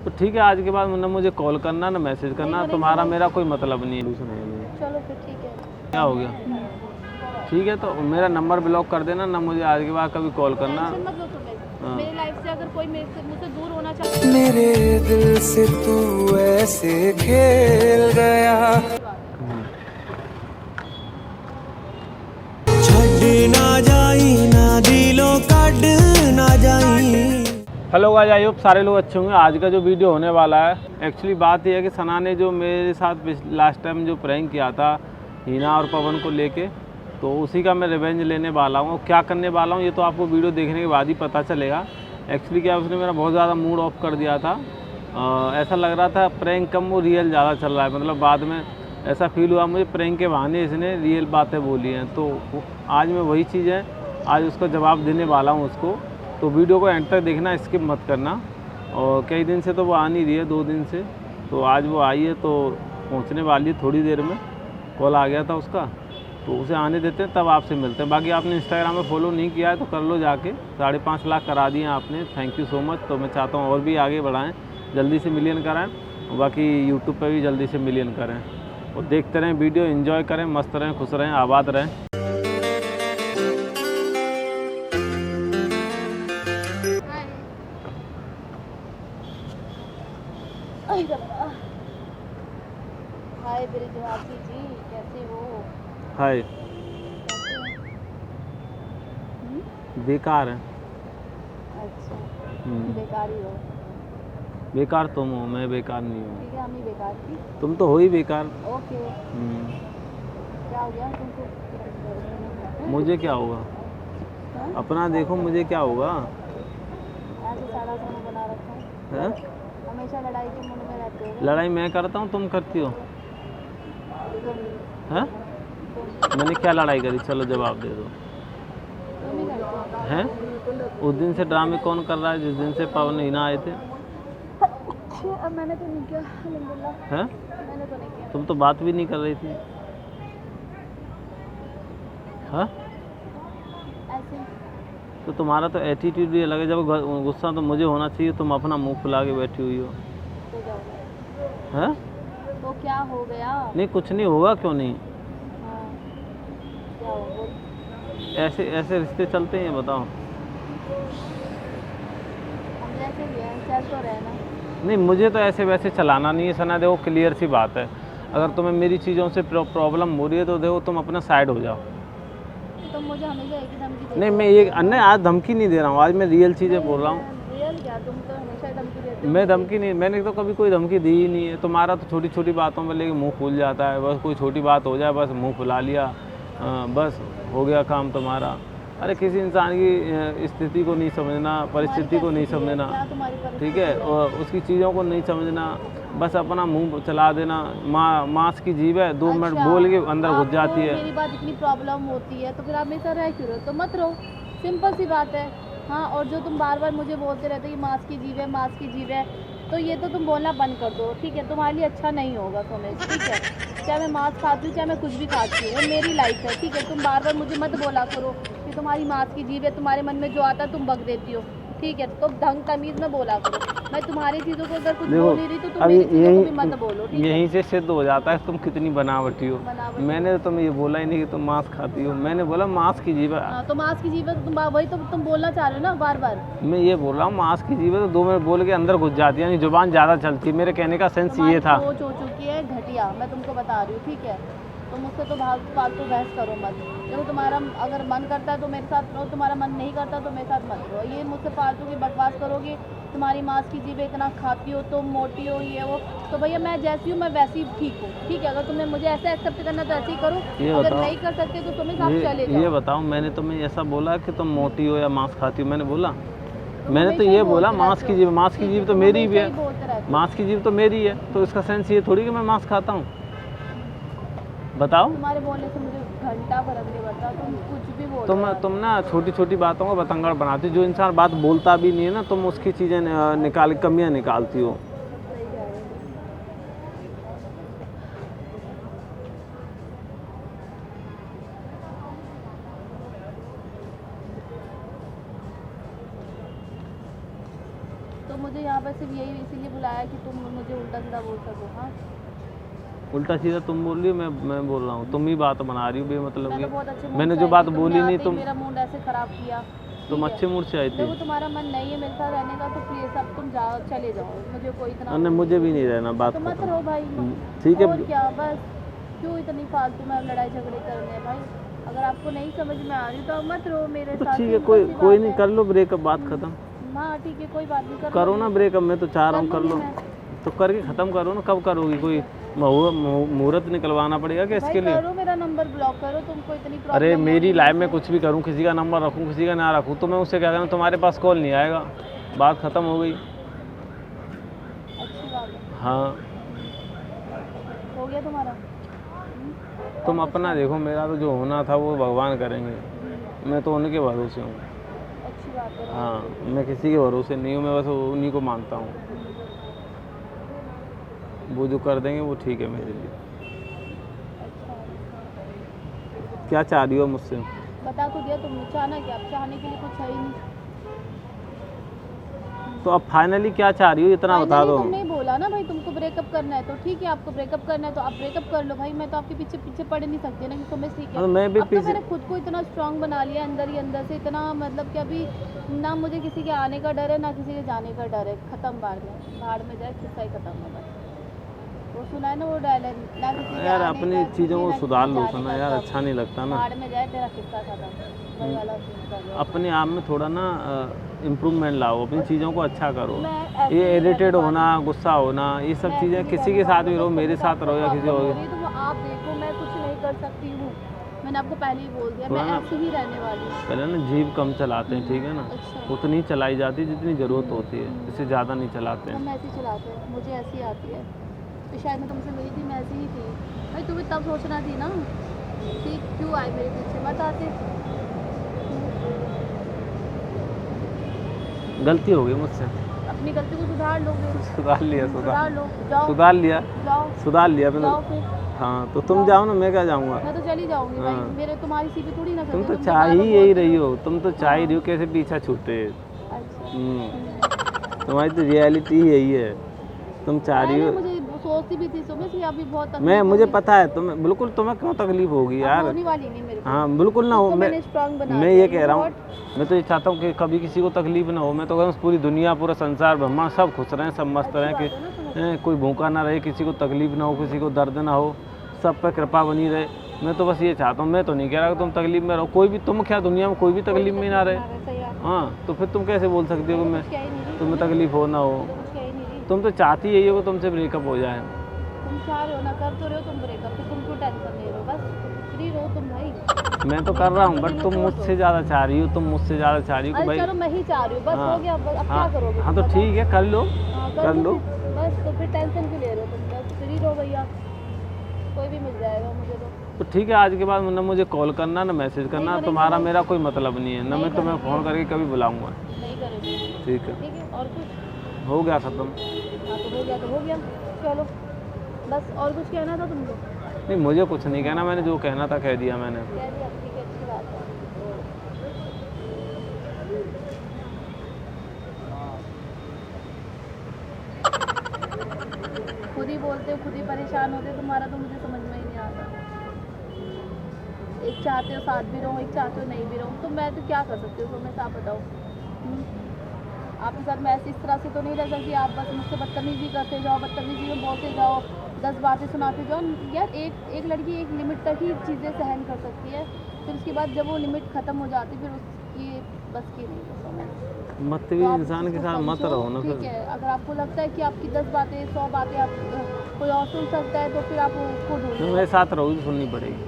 तो ठीक है, आज के बाद ना मुझे कॉल करना ना मैसेज करना, तुम्हारा मेरा कोई मतलब नहीं है। चलो फिर ठीक है। क्या हो गया? ठीक है, तो मेरा नंबर ब्लॉक कर देना ना, मुझे आज के बाद कभी कॉल करना। टेंशन मत लो तुम्हें। हाँ। मेरी लाइफ से अगर कोई मुझसे दूर होना चाहता है, मेरे दिल से तू ऐसे खेल गया, छड़ ना जाई ना दिलों कड ना जाई। हेलो गाइस, आई होप सारे लोग अच्छे होंगे। आज का जो वीडियो होने वाला है, एक्चुअली बात यह है कि सना ने जो मेरे साथ लास्ट टाइम जो प्रैंक किया था हिना और पवन को लेके, तो उसी का मैं रिवेंज लेने वाला हूँ। क्या करने वाला हूँ ये तो आपको वीडियो देखने के बाद ही पता चलेगा। एक्चुअली क्या, उसने मेरा बहुत ज़्यादा मूड ऑफ कर दिया था। ऐसा लग रहा था प्रैंक कम वो रियल ज़्यादा चल रहा है। मतलब बाद में ऐसा फील हुआ मुझे प्रैंक के बहाने इसने रियल बातें बोली हैं। तो आज मैं वही चीज़ है, आज उसका जवाब देने वाला हूँ उसको। तो वीडियो को एंड तक देखना, स्किप मत करना। और कई दिन से तो वो आ नहीं रही है, 2 दिन से, तो आज वो आई है, तो पहुंचने वाली है थोड़ी देर में। कॉल आ गया था उसका, तो उसे आने देते हैं, तब आपसे मिलते हैं। बाकी आपने इंस्टाग्राम में फॉलो नहीं किया है तो कर लो जाके, 5.5 लाख करा दिए आपने, थैंक यू सो मच। तो मैं चाहता हूँ और भी आगे बढ़ाएँ, जल्दी से मिलियन कराएँ, और बाकी यूट्यूब पर भी जल्दी से मिलियन करें। और देखते रहें वीडियो, एंजॉय करें, मस्त रहें, खुश रहें, आबाद रहें। हाय मेरी जवाबी जी, कैसे हो? हाय। बेकार है। अच्छा, हम्म। बेकार ही हो। बेकार तुम हो, मैं बेकार नहीं हूँ। ठीक है, हम ही बेकार थी। तुम तो हो ही बेकार। ओके। क्या हो गया तुमको? मुझे क्या होगा? हाँ? अपना देखो, मुझे क्या होगा? ऐसे सारा खाना बना रखा है। है? हमेशा लड़ाई के मूड में रहते हो। लड़ाई मैं करता हूँ, तुम करती हो? तुम हैं? मैंने क्या लड़ाई करी? चलो जवाब दे दो। तुम ही करते हो। हैं? उस दिन से ड्रामे कौन कर रहा है जिस दिन से पवन हिना आए थे? अब मैंने तो नहीं किया, अल्हम्दुलिल्लाह। हैं? मैंने तो नहीं किया। तुम तो बात भी नहीं कर रही थी। हाँ? ऐसे तो तुम्हारा तो एटीट्यूड भी अलग है। जब गुस्सा तो मुझे होना चाहिए, तुम अपना मुंह फुला के बैठी हुई हो। तो क्या हो गया? हैं? तो क्या हो गया? नहीं, कुछ नहीं होगा, क्यों नहीं? हाँ, क्या हो बोल। ऐसे ऐसे रिश्ते चलते हैं, बताओ। हम जैसे भी हैं, चल तो रहे ना। नहीं, मुझे तो ऐसे वैसे चलाना नहीं है सना। देखो क्लियर सी बात है, अगर तुम्हें मेरी चीज़ों से प्रॉब्लम हो रही है तो देखो तुम अपना साइड हो जाओ। तुम मुझे हमेशा एक ही धमकी देते नहीं, हो। मैं ये अन्य आज धमकी नहीं दे रहा हूँ, आज मैं रियल चीज़ें बोल रहा हूँ। रियल क्या, तुम तो हमेशा धमकी देते हो। मैं धमकी नहीं, मैंने तो कभी कोई धमकी दी ही नहीं है। तुम्हारा तो छोटी छोटी बातों में लेके मुंह फूल जाता है। बस कोई छोटी बात हो जाए, बस मुंह फुला लिया, बस हो गया काम तुम्हारा। अरे किसी इंसान की स्थिति को नहीं समझना, परिस्थिति को नहीं समझना, क्या तुम्हारी ठीक है, और उसकी चीज़ों को नहीं समझना, बस अपना मुंह चला देना। मांस की जीभ है, 2 मिनट बोल के अंदर घुस जाती है। मेरी बात इतनी प्रॉब्लम होती है तो फिर आप मेरे साथ रह क्यों रहे हो? तो मत रहो, सिंपल सी बात है। हाँ, और जो तुम बार बार मुझे बोलते रहते हो कि मांस की जीभ है, मांस की जीभ है, तो ये तो तुम बोलना बंद कर दो, ठीक है? तुम्हारे लिए अच्छा नहीं होगा तुम्हें, ठीक है? चाहे मैं मांस खाती हूँ, चाहे मैं कुछ भी खाती हूँ, वो मेरी लाइफ है, ठीक है? तुम बार बार मुझे मत बोला करो कि तुम्हारी मांस की जीभ है, तुम्हारे मन में जो आता है तुम बक देती हो, ठीक है? तो ढंग तमीज़ में बोला करो। मैं तुम्हारी चीज़ों को अगर कुछ बोल नहीं रही तो तुम अभी मेरी चीज़ों को भी मत बोलो, ठीक है? यहीं से सिद्ध हो जाता है तुम कितनी बनावटी हो। बनावटी। मैंने तो तुम्हें ये बोला ही नहीं कि तुम मांस खाती हो, मैंने बोला मांस की जीभ है। हाँ, तो मांस की जीभ है तो तुम वही तो तुम बोलना चाह रहे हो ना बार बार। मैं ये बोल रहा हूँ मांस की जीभ है, तो 2 मिनट बोल के अंदर घुस जाती है, यानी जुबान ज़्यादा चलती है। मेरे कहने का सेंस ये था। तुम्हारी सोच हो चुकी है घटिया, मैं तुमको बता रही हूँ, ठीक है? तो मुझसे तो फालतू बहस करो मत। देखो, तुम्हारा अगर मन करता है तो मेरे साथ रहो, तुम्हारा मन नहीं करता तो मेरे साथ मत रहो। ये मुझसे फालतू की बकवास करोगी, तुम्हारी मांस की जीभ इतना खाती हो, तुम मोटी हो, ये वो, तो भैया मैं जैसी हूँ मैं वैसी ही ठीक हूँ, ठीक है? अगर तुमने मुझे ऐसे एक्सेप्ट करना तो ऐसे ही करो, अगर बताओ, नहीं कर सकते तो तुम्हें साथ चले ये जाओ। बताओ, मैंने तुम्हें ऐसा बोला कि तुम मोटी हो या मांस खाती हो? मैंने बोला? तुम मैंने तो हमेशा ये ही बोला बोलते मांस रहते की हो। जीभ, मांस की ठीक जीभ तो तुम मेरी भी हमेशा है। ही बोलते रहते हो। मांस की जीभ तो मेरी है, तो इसका सेंस ये थोड़ी कि मैं मांस खाता हूँ। बताओ। तुम्हारे बोलने से मुझे घंटा फर्क नहीं पड़ता, तुम कुछ भी बोलो। तुम ना छोटी छोटी बातों को बतंगड़ बनाती हो। जो इंसान बात बोलता भी नहीं है ना, तुम उसकी चीज़ें निकाल कमियाँ निकालती हो। सही कह रहे हो। तो मुझे यहाँ पर सिर्फ यही इसीलिए बुलाया कि तुम मुझे उल्टा सीधा बोल सको? हाँ, उल्टा सीधा तुम बोल रही हो, मैं बोल रहा हूँ? तुम ही बात बना रही हो बेमतलब मैं तो की। बहुत अच्छे मूड मैंने से जो आई बात थी, बोली तुमने नहीं, आते ही तुम मेरा मूड ऐसे खराब किया। तुम ठीक है, अच्छे मूड से आई थी। देखो तुम्हारा मन नहीं है मेरे साथ रहने का तो प्लीज अब तुम जाओ, चले जाओ, मुझे कोई इतना नहीं, मुझे भी नहीं रहना, बात तो मत खत्म। रहो भाई। ठीक है। और क्या, बस क्यों इतनी फालतू में लड़ाई झगड़े करने हैं भाई? अगर आपको नहीं समझ में आ रही तो मत रहो मेरे तो साथ। ठीक है, सिंपल सी कोई बात नहीं, है। कर लो ब्रेकअप, बात खत्म। हाँ ठीक है, कोई बात नहीं, करो ना ब्रेकअप, मैं तो चाह रहा हूँ कर लो। लूँगी मैं। तो करके ख़त्म करो ना। कब करोगी? कोई मुहूर्त निकलवाना पड़ेगा क्या भाई इसके लिए? करो, मेरा नंबर ब्लॉक करो, तुमको इतनी प्रॉब्लम अरे हो रही मेरी है लाइफ में मुझसे। कुछ भी करूँ, किसी का नंबर रखूँ किसी का ना रखूँ, तो मैं उससे क्या करूँ? तुम्हारे पास कॉल नहीं आएगा, बात ख़त्म हो गई। अच्छी बात है, हाँ, हो गया तुम्हारा। तुम अपना देखो, मेरा तो जो होना था वो भगवान करेंगे, मैं तो उनके भरोसे हूँ। अच्छी बात है। हाँ, मैं किसी के भरोसे नहीं हूँ, मैं बस उन्हीं को मानता हूँ। वो जो कर देंगे वो ठीक है मेरे लिए। अच्छा, क्या चाह रही हो मुझसे? बता तो दिया तुमने, चाहना क्या? अब चाहने के लिए कुछ है ही नहीं। तो अब फाइनली क्या चाह रही हो, इतना बता Finally दो। तुमने ही बोला ना भाई तुमको ब्रेकअप करना है, तो ठीक है, आपको ब्रेकअप करना है तो आप ब्रेकअप कर लो भाई। मैं तो आपके पीछे पीछे पड़ नहीं सकती ना कि तुम्हें सीख हाँ, तो मैं भी अब तो पीछे। मैंने खुद को इतना स्ट्रांग बना लिया अंदर ही अंदर से, इतना मतलब कि अभी ना मुझे किसी के आने का डर है ना किसी के जाने का डर है। खत्म, भाड़ में जाए, किस्सा ही खत्म है बस। वो सुना है ना वो डायलॉग, ना किसी के यार आने अपनी का चीज़ों खुशी, को ना सुधार किसी लो के सुना जाने यार, का अच्छा नहीं लगता ना। भाड़ में जाए, तेरा किस्सा खत्म, वही वाला सीन कर रहे हो। अपने आप में थोड़ा ना इम्प्रूवमेंट लाओ, अपनी चीज़ों को अच्छा करो। मैं ऐसे ये ही इरिटेट रहने होना, वाली गुस्सा होना, ये सब मैं चीज़ें ऐसे ही किसी के रहने साथ वाली भी रहो, हूँ, मेरे तो साथ रहो या किसी प्रॉब्लम और। हो रही है तो वो आप देखो, मैं कुछ नहीं कर सकती हूँ। मैंने आपको पहले ही बोल दिया, मैं थोड़ा ना ऐसे ही रहने वाली हूँ। पहले ना जीभ कम चलाते हैं, ठीक है ना? अच्छा, उतनी चलाई जाती है जितनी ज़रूरत होती है, इससे ज़्यादा नहीं चलाते हैं। हम ऐसे ही चलाते हैं, मुझे ऐसी ही आती है। तो शायद मैं तुमसे मिली थी, मैं ऐसी ही थी भाई। तुम्हें तब सोचना थी ना कि क्यों आए मेरे पीछे, मत आते। गलती हो गई मुझसे, अपनी गलती को सुधार लोगे, सुधार लिया, सुधार लो, जाओ सुधार लिया, जाओ सुधार लिया मैंने। जाओ फिर। हाँ, तो तुम जाओ ना, मैं क्या जाऊँगा? मैं तो चली जाऊंगी भाई, हाँ। मेरे तुम्हारी सीपी थोड़ी ना तुम करते, तो तुम चाह ही बार-बार यही बोलते रही हो। हो, तुम तो चाह ही रही हो कैसे पीछा छूटे। अच्छा, तुम्हारी तो रियलिटी यही है, तुम चाह रही पहले हो। मुझे सोचती भी थी सुबह से, अभी बहुत तकलीफ मैं मुझे होगी। पता है तुम्हें, बिल्कुल तुम्हें क्यों तकलीफ होगी अब यार। होने वाली नहीं मेरे को। हाँ बिल्कुल ना हो। इसको मैं मैंने strong बना मैं दिया, ये कह रहा हूँ, what? मैं तो ये चाहता हूँ कि कभी किसी को तकलीफ ना हो। मैं तो कहूँ पूरी दुनिया, पूरा संसार ब्रह्मा सब खुश रहें, सब मस्त अच्छी रहें, बात कि है ना, तुम्हें कोई भूखा ना रहे, किसी को तकलीफ ना हो, किसी को दर्द ना हो, सब पे कृपा बनी रहे। मैं तो बस ये चाहता हूँ। मैं तो नहीं कह रहा कि तुम तकलीफ में रहो, कोई भी, तुम क्या दुनिया में कोई भी तकलीफ में ना रहे। सही है, हाँ, तो फिर तुम कैसे बोल सकती हो कि मैं कुछ कह ही नहीं रही, तुम्हें तकलीफ हो ना हो? तो कुछ कह ही नहीं रही। तुम तो चाहती यही हो कि तुमसे ब्रेकअप हो जाए। तुम चाह रहे हो ना, कर तो रहे हो तुम ब्रेकअप, फिर तुम क्यों टेंशन ले रहे हो? बस फ्री रहो तुम भाई। मैं तो कर रहा हूँ, बट तुम मुझसे ज़्यादा चाह रही हो, तुम मुझसे ज़्यादा चाह रही हो कि अरे भाई। चलो मैं ही चाह रही हूँ, बस हाँ, हो गया, अब क्या हाँ, करोगे? हाँ, तो तुम बताओ। ठीक है, कर लो, हाँ, कर लो। फिर। बस तो फिर टेंशन क्यों ले रहे हो तुम? बस फ्री रहो भैया, कोई भी मिल जाएगा मुझे तो। तो ठीक है, आज के बाद ना मुझे कॉल करना ना मैसेज करना, करेंगे तुम्हारा भाई। मेरा कोई मतलब नहीं है ना। नहीं मैं तुम्हें करेंगे। फ़ोन करके कभी बुलाऊंगा। नहीं करेंगे, ठीक है, ठीक है। और कुछ? हो गया ख़त्म। हाँ तो हो गया तो हो गया, चलो बस। और कुछ कहना था तुमको? नहीं, मुझे कुछ नहीं कहना, मैंने जो कहना था कह दिया मैंने। कह दिया, ठीक है, अच्छी बात है। खुद ही बोलते हो, खुद ही परेशान होते हो, तुम्हारा तो मुझे समझ में ही नहीं आता। एक चाहते हो साथ भी रहो, एक चाहते हो नहीं भी रहो, तो मैं तो क्या कर सकती हूँ तुम्हें, साफ बताओ। आपके साथ मैं ऐसे इस तरह से तो नहीं रह सकती, आप बस मुझसे बदतमीजी करते जाओ, बदतमीजी में बोलते जाओ, 10 बातें सुनाते जाओ। यार एक लड़की एक लिमिट तक ही चीज़ें सहन कर सकती है, फिर उसके बाद जब वो लिमिट ख़त्म हो जाती है फिर उसकी बस की नहीं है समझ। मतवी तो आप इंसान के उसको साथ मत समझो, रहो ना ठीक फिर। है। अगर आपको लगता है कि आपकी 10 बातें 100 बातें आप कोई और सुन सकता है तो फिर आप उसको तो ढूंढो। मेरे साथ रहोगी तो सुननी पड़ेगी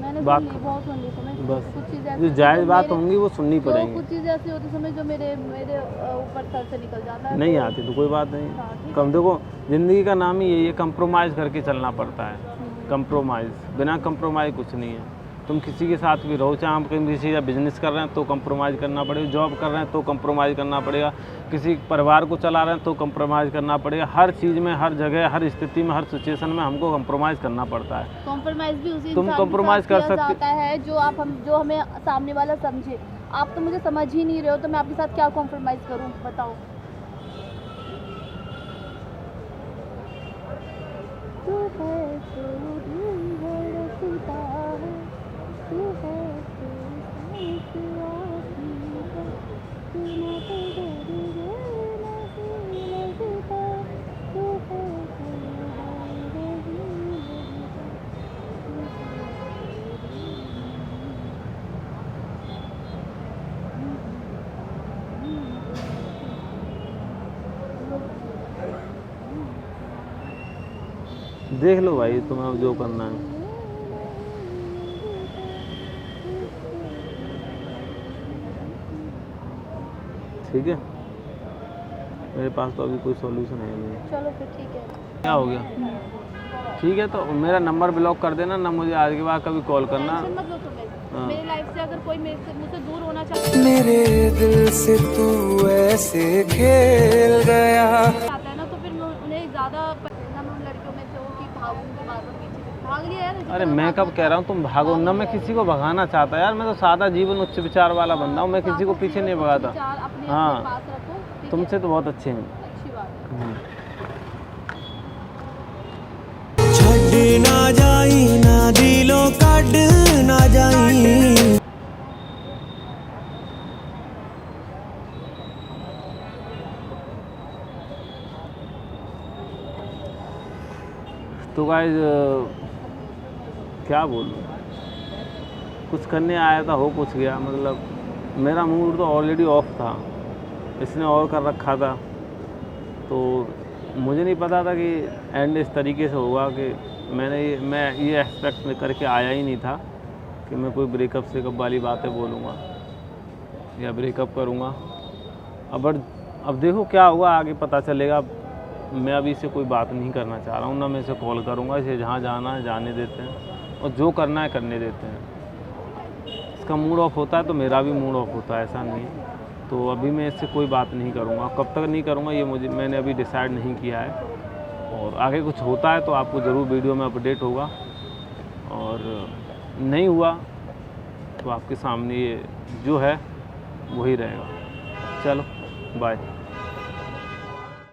मैंने बात। सुन ली, बहुत सुन ली समझ। बस कुछ चीज़ें ऐसी जो होती जायज़ जो बात मेरे- होंगी वो सुननी जो पड़ेंगी। कुछ चीज़ें ऐसी होती समझ जो मेरे मेरे ऊपर सर से निकल जाता है। नहीं तो- आती तो कोई बात नहीं। हाँ, ठीक कम देखो, ज़िंदगी का नाम ही यही है, कंप्रोमाइज़ करके चलना पड़ता है। है। कंप्रोमाइज़, बिना कंप्रोमाइज़ कुछ नहीं है। तुम किसी के साथ भी रहो, चाहे हम कहीं किसी का बिजनेस कर रहे हैं तो कंप्रोमाइज़ करना पड़ेगा, जॉब कर रहे हैं तो कंप्रोमाइज़ करना पड़ेगा, किसी परिवार को चला रहे हैं तो कंप्रोमाइज़ करना पड़ेगा। हर चीज़ में, हर जगह, हर स्थिति में, हर सिचुएशन में हमको कंप्रोमाइज़ करना पड़ता है। कॉम्प्रोमाइज़ भी उसी तुम इंसान के compromise साथ कर किया सकते- जाता है जो हमें सामने वाला समझे। आप तो मुझे समझ ही नहीं रहे हो, तो मैं आपके साथ क्या कॉम्प्रोमाइज़ करूं बताओ। देख लो भाई, तुम्हें अब जो करना है। ठीक है, मेरे पास तो अभी कोई सॉल्यूशन है नहीं। चलो फिर ठीक है। क्या हो गया? ठीक है, तो मेरा नंबर ब्लॉक कर देना ना, मुझे आज के बाद कभी कॉल करना। टेंशन मत लो तुम्हें। हाँ। मेरी लाइफ से अगर कोई मुझसे दूर होना चाहता है मेरे दिल से तू ऐसे खेल गया। ना, तो फिर मैं उन्हें ज़्यादा ना, मैं उन लड़कियों में से हूँ कि भागूंगी बार-बार पीछे भाग लिया यार। अरे मैं कब कह रहा हूँ तुम भागो ना, मैं किसी को भगाना चाहता यार, मैं तो सादा जीवन उच्च विचार वाला बंदा हूँ, मैं किसी को पीछे नहीं भगाता। विचार अपने हाँ। अपने पास रखो, ठीक है? तुमसे तो बहुत अच्छे हैं। अच्छी बात है। छड़ ना जाई ना दिलों कड ना जाई। तो गाइस क्या बोलूँ, कुछ करने आया था, हो कुछ गया। मतलब मेरा मूड तो ऑलरेडी ऑफ था, इसने और कर रखा था, तो मुझे नहीं पता था कि एंड इस तरीके से होगा कि मैं ये एक्सपेक्ट में करके आया ही नहीं था कि मैं कोई ब्रेकअप से कब वाली बातें बोलूँगा या ब्रेकअप करूँगा। अब देखो क्या होगा, आगे पता चलेगा। मैं अभी से कोई बात नहीं करना चाह रहा हूँ, ना मैं इसे कॉल करूँगा। इसे जहाँ जाना है जाने देते हैं और जो करना है करने देते हैं। इसका मूड ऑफ होता है तो मेरा भी मूड ऑफ होता है, ऐसा नहीं है। तो अभी मैं इससे कोई बात नहीं करूँगा, कब तक नहीं करूँगा ये मैंने अभी डिसाइड नहीं किया है। और आगे कुछ होता है तो आपको ज़रूर वीडियो में अपडेट होगा, और नहीं हुआ तो आपके सामने ये जो है वही रहेगा। चलो बाय।